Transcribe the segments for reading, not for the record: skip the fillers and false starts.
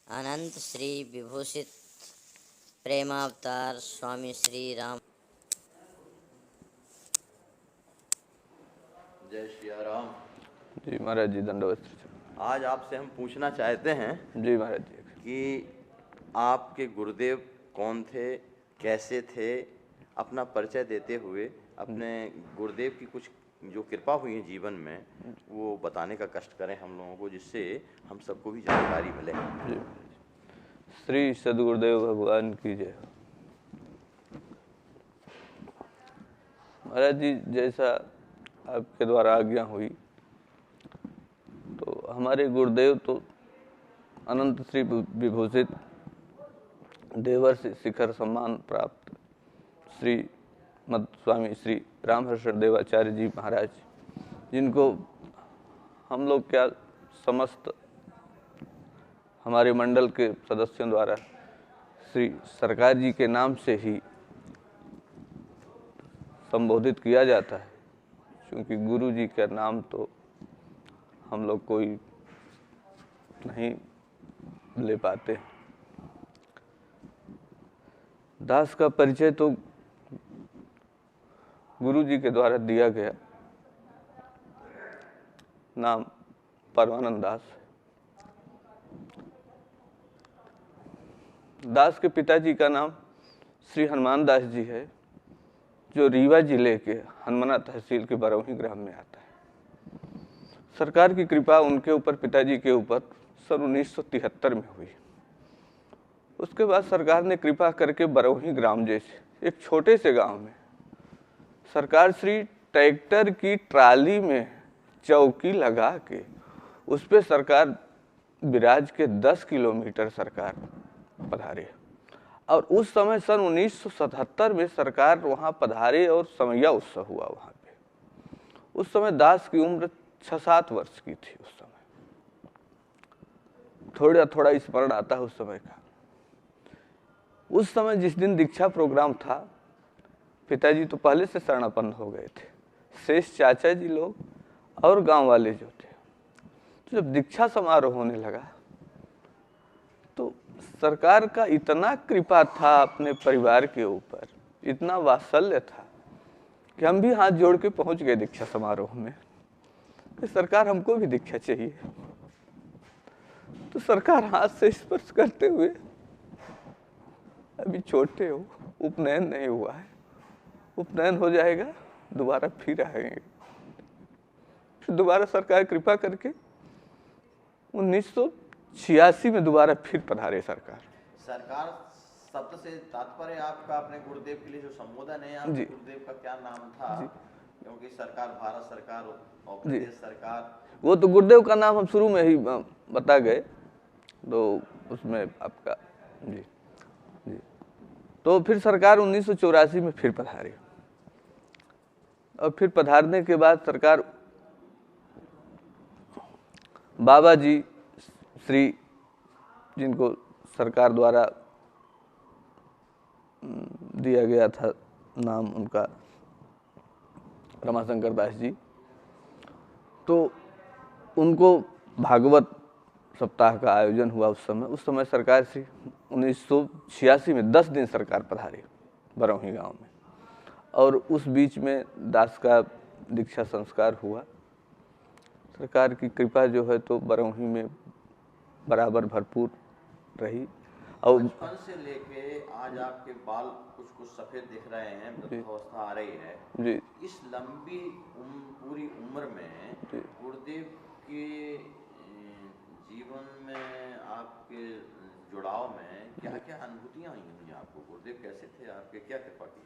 अनंत श्री विभूषित प्रेमावतार स्वामी श्री राम। जय श्री राम। जी महाराज जी, दंडवत। आज आपसे हम पूछना चाहते हैं जी महाराज जी कि आपके गुरुदेव कौन थे, कैसे थे। अपना परिचय देते हुए अपने गुरुदेव की कुछ जो कृपा हुई है जीवन में वो बताने का कष्ट करें हम लोगों को, जिससे हम सबको भी जानकारी मिले। जी। श्री सद्गुरुदेव भगवान की जय। महाराज जी, जैसा आपके द्वारा आज्ञा हुई तो हमारे गुरुदेव तो अनंत श्री विभूषित देवर्षि शिखर सम्मान प्राप्त श्री मद स्वामी श्री रामहर्षण देवाचार्य जी महाराज, जिनको हम लोग क्या समस्त हमारे मंडल के सदस्यों द्वारा श्री सरकार जी के नाम से ही संबोधित किया जाता है, क्योंकि गुरु जी का नाम तो हम लोग कोई नहीं ले पाते। दास का परिचय तो गुरु जी के द्वारा दिया गया, नाम परमानंद दास। दास के पिताजी का नाम श्री हनुमान दास जी है, जो रीवा जिले के हनुमाना तहसील के बरौही ग्राम में आता है। सरकार की कृपा उनके ऊपर, पिताजी के ऊपर सन 1973 में हुई। उसके बाद सरकार ने कृपा करके बरौही ग्राम जैसे एक छोटे से गांव में सरकार श्री ट्रैक्टर की ट्राली में चौकी लगा के उस पे सरकार विराज के 10 किलोमीटर सरकार पधारे। और उस समय सन 1977 में सरकार वहाँ पधारे और समैया उत्सव हुआ वहाँ पे। उस समय दास की उम्र 6-7 वर्ष की थी। उस समय थोड़ा थोड़ा स्मरण आता है उस समय का। उस समय जिस दिन दीक्षा प्रोग्राम था, पिताजी तो पहले से शरणापन्न हो गए थे, शेष चाचा जी लोग और गांव वाले जो थे। तो जब दीक्षा समारोह होने लगा तो सरकार का इतना कृपा था अपने परिवार के ऊपर, इतना वात्सल्य था कि हम भी हाथ जोड़ के पहुंच गए दीक्षा समारोह में कि सरकार हमको भी दीक्षा चाहिए। तो सरकार हाथ से स्पर्श करते हुए, अभी छोटे हो, उपनयन नहीं हुआ है, उपनयन हो जाएगा दोबारा फिर आएंगे। फिर दोबारा सरकार कृपा करके 1986 में दोबारा फिर पधारे सरकार। सरकार शब्द से तात्पर्य आपका अपने गुरुदेव के लिए जो संबोधन है, आपके गुरुदेव का क्या नाम था? क्योंकि सरकार भारत सरकार और प्रदेश सरकार, वो तो गुरुदेव का नाम हम शुरू में ही बता गए, तो उसमें आपका जी जी। तो फिर सरकार 1984 में फिर पधारी। और फिर पधारने के बाद सरकार बाबा जी श्री, जिनको सरकार द्वारा दिया गया था नाम उनका रमाशंकर दास जी, तो उनको भागवत सप्ताह का आयोजन हुआ उस समय सरकार से 1986 में 10 दिन सरकार पधारी बरौही गांव में। और उस बीच में दास का दीक्षा संस्कार हुआ। सरकार की कृपा जो है तो बरौही में बराबर भरपूर रही। और बचपन से लेके आज आपके बाल कुछ कुछ सफेद दिख रहे हैं, वृद्धावस्था आ रही है जी। इस लंबी पूरी उम्र में गुरुदेव के जीवन में आपके जुड़ाव में क्या क्या अनुभूतियां हुई आपको? गुरुदेव कैसे थे आपके, क्या कृपा की?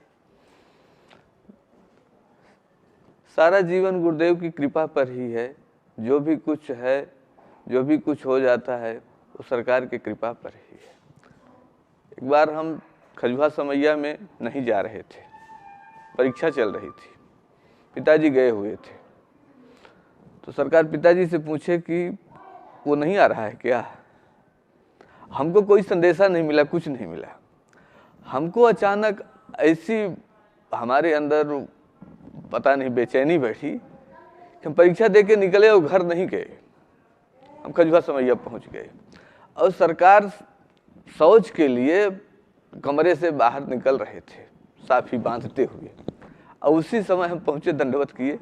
सारा जीवन गुरुदेव की कृपा पर ही है। जो भी कुछ है, जो भी कुछ हो जाता है, वो सरकार की कृपा पर ही है। एक बार हम खजुहा समैया में नहीं जा रहे थे, परीक्षा चल रही थी, पिताजी गए हुए थे। तो सरकार पिताजी से पूछे कि वो नहीं आ रहा है क्या? हमको कोई संदेशा नहीं मिला, कुछ नहीं मिला। हमको अचानक ऐसी हमारे अंदर पता नहीं बेचैनी बैठी कि हम परीक्षा दे के निकले और घर नहीं गए। हम खजुहा समैया पहुंच गए और सरकार शौच के लिए कमरे से बाहर निकल रहे थे साफी बांधते हुए, और उसी समय हम पहुंचे, दंडवत किए,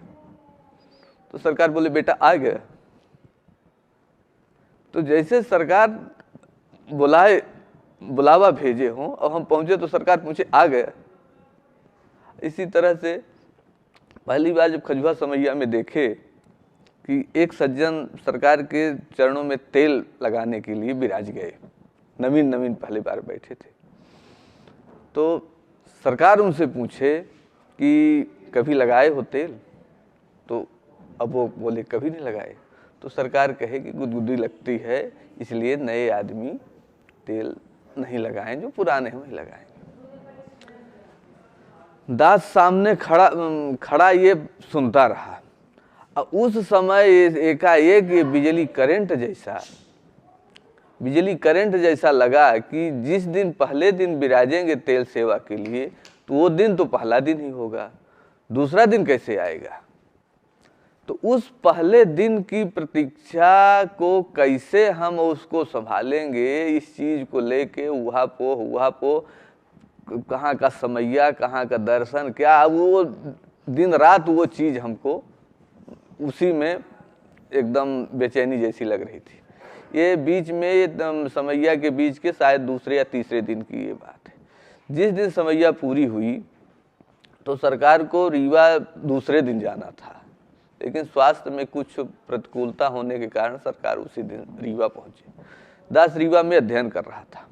तो सरकार बोले बेटा आ गया। तो जैसे सरकार बुलावा भेजे हों और हम पहुंचे तो सरकार पूछे आ गया। इसी तरह से पहली बार जब खजुआ समैया में देखे कि एक सज्जन सरकार के चरणों में तेल लगाने के लिए विराज गए, नवीन पहली बार बैठे थे, तो सरकार उनसे पूछे कि कभी लगाए हो तेल? तो अब वो बोले कभी नहीं लगाए। तो सरकार कहे कि गुदगुदी लगती है, इसलिए नए आदमी तेल नहीं लगाएं, जो पुराने हैं वही लगाएंगे। दास सामने खड़ा ये सुनता रहा। अब उस समय एकाएक ये बिजली करंट जैसा लगा कि जिस दिन पहले दिन विराजेंगे तेल सेवा के लिए, तो वो दिन तो पहला दिन ही होगा, दूसरा दिन कैसे आएगा? तो उस पहले दिन की प्रतीक्षा को कैसे हम उसको संभालेंगे, इस चीज को लेके उहा पो कहाँ का समैया, कहाँ का दर्शन, क्या वो दिन रात वो चीज हमको उसी में एकदम बेचैनी जैसी लग रही थी। ये बीच में एकदम समैया के बीच के शायद दूसरे या तीसरे दिन की ये बात है। जिस दिन समैया पूरी हुई तो सरकार को रीवा दूसरे दिन जाना था, लेकिन स्वास्थ्य में कुछ प्रतिकूलता होने के कारण सरकार उसी दिन रीवा पहुंचे। दास रीवा में अध्ययन कर रहा था।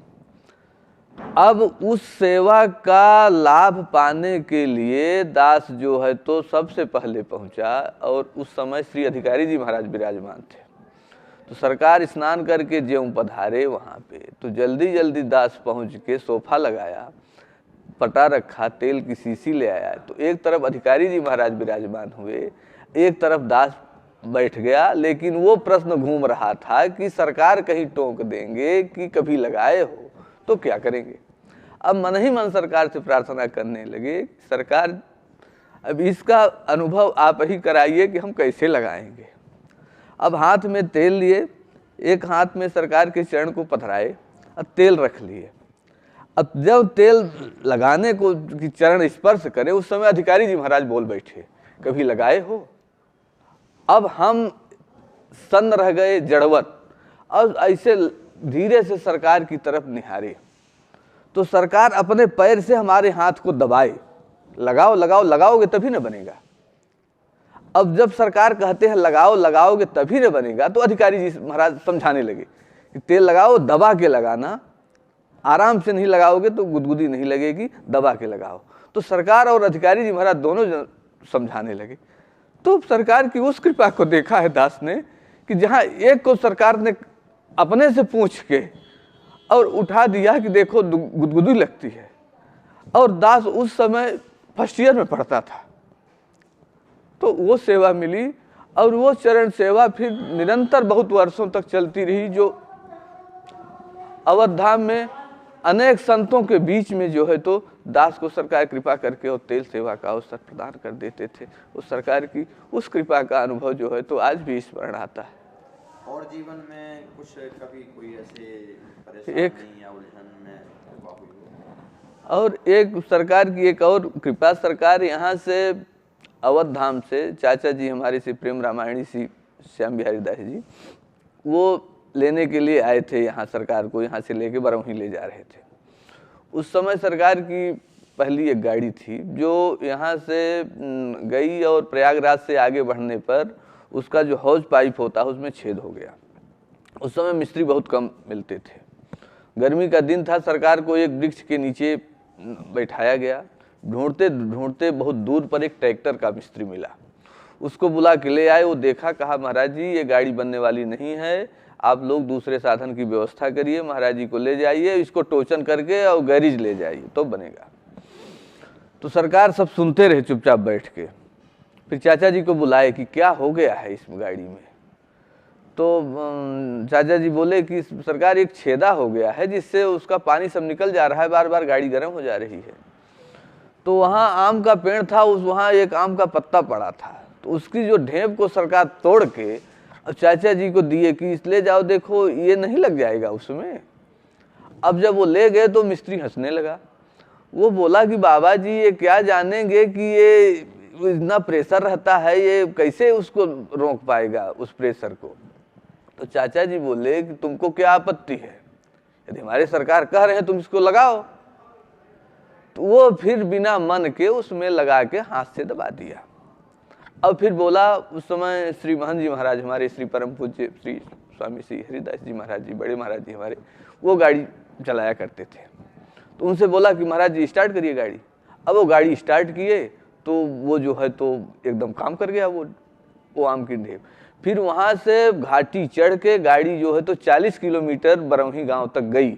अब उस सेवा का लाभ पाने के लिए दास जो है तो सबसे पहले पहुंचा, और उस समय श्री अधिकारी जी महाराज विराजमान थे। तो सरकार स्नान करके ज्यों पधारे वहाँ पे, तो जल्दी दास पहुँच के सोफा लगाया, पटा रखा, तेल की शीशी ले आया। तो एक तरफ अधिकारी जी महाराज विराजमान हुए, एक तरफ दास बैठ गया। लेकिन वो प्रश्न घूम रहा था कि सरकार कहीं टोक देंगे कि कभी लगाए हो तो क्या करेंगे। अब मन ही मन सरकार से प्रार्थना करने लगे, सरकार अब इसका अनुभव आप ही कराइए कि हम कैसे लगाएंगे। अब हाथ में तेल लिए, एक हाथ में सरकार के चरण को पथराए और तेल रख लिए। अब जब तेल लगाने को चरण स्पर्श करे, उस समय अधिकारी जी महाराज बोल बैठे, कभी लगाए हो? अब हम सन्न रह गए, जड़वत, और ऐसे धीरे से सरकार की तरफ निहारे। तो सरकार अपने पैर से हमारे हाथ को दबाए, लगाओगे तभी न बनेगा। अब जब सरकार कहते हैं लगाओगे तभी न बनेगा, तो अधिकारी जी महाराज समझाने लगे कि तेल लगाओ, दबा के लगाना, आराम से नहीं लगाओगे तो गुदगुदी नहीं लगेगी, दबा के लगाओ। तो सरकार और अधिकारी जी महाराज दोनों समझाने लगे। तो सरकार की उस कृपा को देखा है दास ने कि जहाँ एक को सरकार ने अपने से पूछ के और उठा दिया कि देखो गुदगुदी लगती है, और दास उस समय फर्स्ट ईयर में पढ़ता था, तो वो सेवा मिली। और वो चरण सेवा फिर निरंतर बहुत वर्षों तक चलती रही, जो अवध धाम में अनेक संतों के बीच में जो है तो दास को सरकार कृपा करके और तेल सेवा का अवसर प्रदान कर देते थे। उस सरकार की उस कृपा का अनुभव जो है तो आज भी स्मरण आता है। और जीवन में कुछ कभी कोई ऐसे परेशानी या उलझन में हुई हो? और एक सरकार की एक और कृपा, सरकार यहाँ से अवध धाम से चाचा जी हमारे से प्रेम रामायणी सी श्याम बिहारी दास जी, वो लेने के लिए आए थे यहाँ, सरकार को यहाँ से लेके बरौही ले जा रहे थे। उस समय सरकार की पहली एक गाड़ी थी जो यहाँ से गई, और प्रयागराज से आगे बढ़ने पर उसका जो हौज पाइप होता है उसमें छेद हो गया। उस समय मिस्त्री बहुत कम मिलते थे, गर्मी का दिन था। सरकार को एक वृक्ष के नीचे बैठाया गया। ढूंढते ढूंढते बहुत दूर पर एक ट्रैक्टर का मिस्त्री मिला, उसको बुला के ले आए। वो देखा, कहा महाराज जी ये गाड़ी बनने वाली नहीं है, आप लोग दूसरे साधन की व्यवस्था करिए, महाराज जी को ले जाइए, इसको टोचन करके और गैरेज ले जाइए तो बनेगा। तो सरकार सब सुनते रहे चुपचाप बैठ के। फिर चाचा जी को बुलाए कि क्या हो गया है इस गाड़ी में। तो चाचा जी बोले कि सरकार एक छेदा हो गया है जिससे उसका पानी सब निकल जा रहा है, बार बार गाड़ी गर्म हो जा रही है। तो वहाँ आम का पेड़ था, वहाँ एक आम का पत्ता पड़ा था, तो उसकी जो ढेप को सरकार तोड़ के अब चाचा जी को दिए कि इसलिए जाओ देखो ये नहीं लग जाएगा उसमें। अब जब वो ले गए तो मिस्त्री हंसने लगा। वो बोला कि बाबा जी ये क्या जानेंगे कि ये इतना प्रेशर रहता है, ये कैसे उसको रोक पाएगा उस प्रेशर को। तो चाचा जी बोले कि तुमको क्या आपत्ति है, यदि हमारे सरकार कह रहे हैं तुम इसको लगाओ। तो वो फिर बिना मन के उसमें लगा के हाथ से दबा दिया। अब फिर बोला, उस समय श्री महंत जी महाराज हमारे, श्री परम पूज्य श्री स्वामी श्री हरिदास जी महाराज जी, बड़े महाराज जी हमारे, वो गाड़ी चलाया करते थे। तो उनसे बोला कि महाराज जी स्टार्ट करिए गाड़ी। अब वो गाड़ी स्टार्ट किए तो वो जो है तो एकदम काम कर गया वो आम की ढेप। फिर वहाँ से घाटी चढ़ के गाड़ी जो है तो 40 किलोमीटर बरौही गांव तक गई।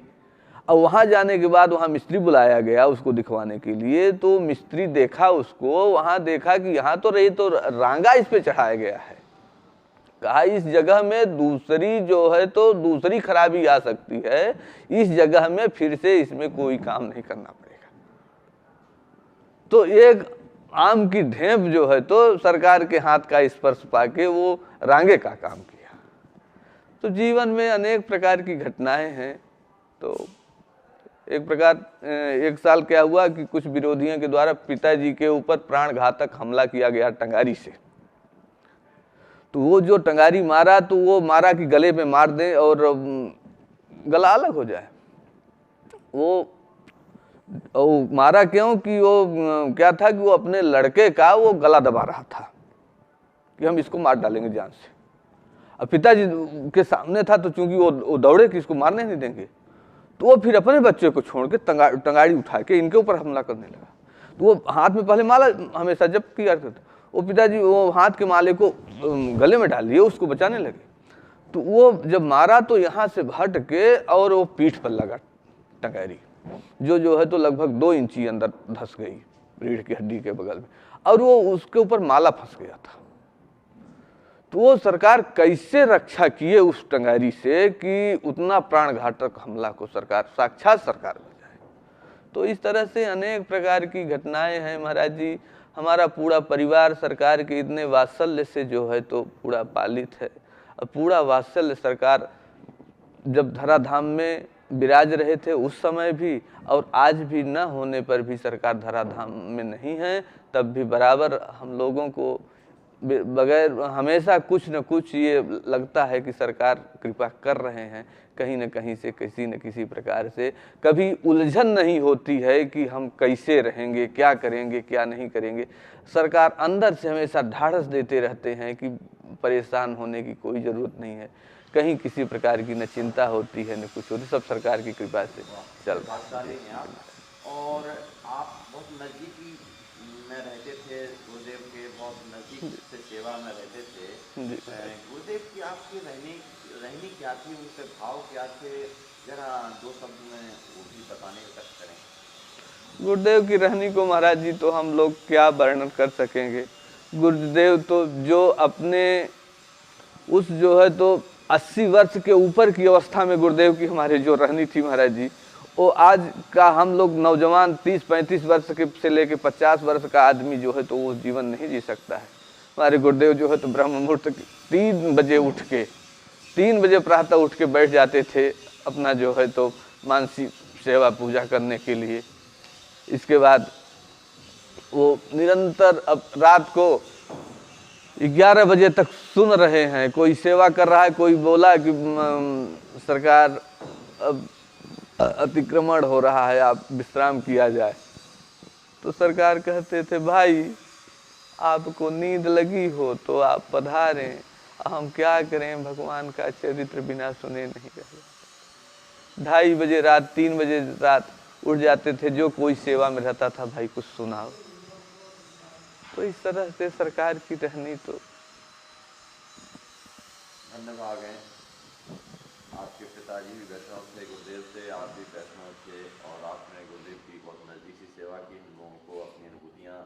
अब वहाँ जाने के बाद वहाँ मिस्त्री बुलाया गया उसको दिखवाने के लिए। तो मिस्त्री देखा उसको, वहाँ देखा कि यहाँ तो रही तो रांगा इस पे चढ़ाया गया है। कहा इस जगह में दूसरी जो है तो दूसरी खराबी आ सकती है, इस जगह में फिर से इसमें कोई काम नहीं करना पड़ेगा। तो एक आम की ढेप जो है तो सरकार के हाथ का स्पर्श पाके वो रांगे का काम किया। तो जीवन में अनेक प्रकार की घटनाएं हैं। तो एक साल क्या हुआ कि कुछ विरोधियों के द्वारा पिताजी के ऊपर प्राणघातक हमला किया गया टंगारी से। तो वो जो टंगारी मारा तो वो मारा कि गले पे मार दे और गला अलग हो जाए। वो मारा क्यों कि वो क्या था कि वो अपने लड़के का वो गला दबा रहा था कि हम इसको मार डालेंगे जान से। अब पिताजी के सामने था तो चूंकि वो दौड़े कि इसको मारने नहीं देंगे, तो वो फिर अपने बच्चे को छोड़ के टंगाड़ी उठा के इनके ऊपर हमला करने लगा। तो वो हाथ में पहले माला हमेशा जब किया करते, वो पिताजी वो हाथ के माले को गले में डाल लिए, उसको बचाने लगे। तो वो जब मारा तो यहाँ से हट के और वो पीठ पर लगा टंगारी, जो है तो लगभग 2 इंची अंदर धंस गई रीढ़ की हड्डी के बगल में, और वो उसके ऊपर माला फंस गया था। तो वो सरकार कैसे रक्षा किए उस टंगारी से कि उतना प्राणघातक हमला को सरकार साक्षात सरकार बचाए। तो इस तरह से अनेक प्रकार की घटनाएं हैं महाराज जी। हमारा पूरा परिवार सरकार के इतने वात्सल्य से जो है तो पूरा पालित है। और पूरा वात्सल्य सरकार जब धराधाम में विराज रहे थे उस समय भी, और आज भी न होने पर भी सरकार धराधाम में नहीं है, तब भी बराबर हम लोगों को बगैर हमेशा कुछ न कुछ ये लगता है कि सरकार कृपा कर रहे हैं कहीं न कहीं से, किसी न किसी प्रकार से। कभी उलझन नहीं होती है कि हम कैसे रहेंगे, क्या करेंगे, क्या नहीं करेंगे। सरकार अंदर से हमेशा ढाढ़स देते रहते हैं कि परेशान होने की कोई ज़रूरत नहीं है, कहीं किसी प्रकार की न चिंता होती है न कुछ होती, सब सरकार की कृपा से चल रहा है। और आप बहुत नज़दीकी में रहते थे गुरुदेव के, बहुत नज़दीक से सेवा में रहते थे। गुरुदेव की आपकी रहनी क्या थी, उनके भाव क्या थे, जरा 2 शब्द में वो भी बताने का कष्ट करें। गुरुदेव की रहनी को महाराज जी तो हम लोग क्या वर्णन कर सकेंगे। गुरुदेव तो जो अपने उस जो है तो 80 वर्ष के ऊपर की अवस्था में गुरुदेव की हमारे जो रहनी थी महाराज जी, वो आज का हम लोग नौजवान 30-35 वर्ष के से लेके 50 वर्ष का आदमी जो है तो वो जीवन नहीं जी सकता है। हमारे गुरुदेव जो है तो ब्रह्म मुहूर्त 3 बजे उठ के 3 बजे प्रातः उठ के बैठ जाते थे अपना जो है तो मानसिक सेवा पूजा करने के लिए। इसके बाद वो निरंतर अब रात को 11 बजे तक सुन रहे हैं, कोई सेवा कर रहा है, कोई बोला कि सरकार अब अतिक्रमण हो रहा है, आप विश्राम किया जाए। तो सरकार कहते थे भाई आपको नींद लगी हो तो आप पधारें, हम क्या करें, भगवान का चरित्र बिना सुने नहीं रहे। 2:30 बजे रात, 3 बजे रात उठ जाते थे, जो कोई सेवा में रहता था भाई कुछ सुनाओ। तो इस तरह से सरकार की रहनी तो धन्यवाद है। आपके पिताजी भी वैष्णव थे, गुरुदेव से, आप भी वैष्णव थे, और आपने गुरुदेव की बहुत नज़दीक से सेवा की, हम लोगों को अपनी अनुभूतियाँ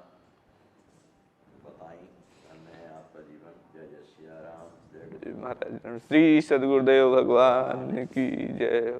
बताई। धन्य है आपका जीवन। जय जय सिया राम। जय महाराज श्री सद्गुरुदेव भगवान की जय।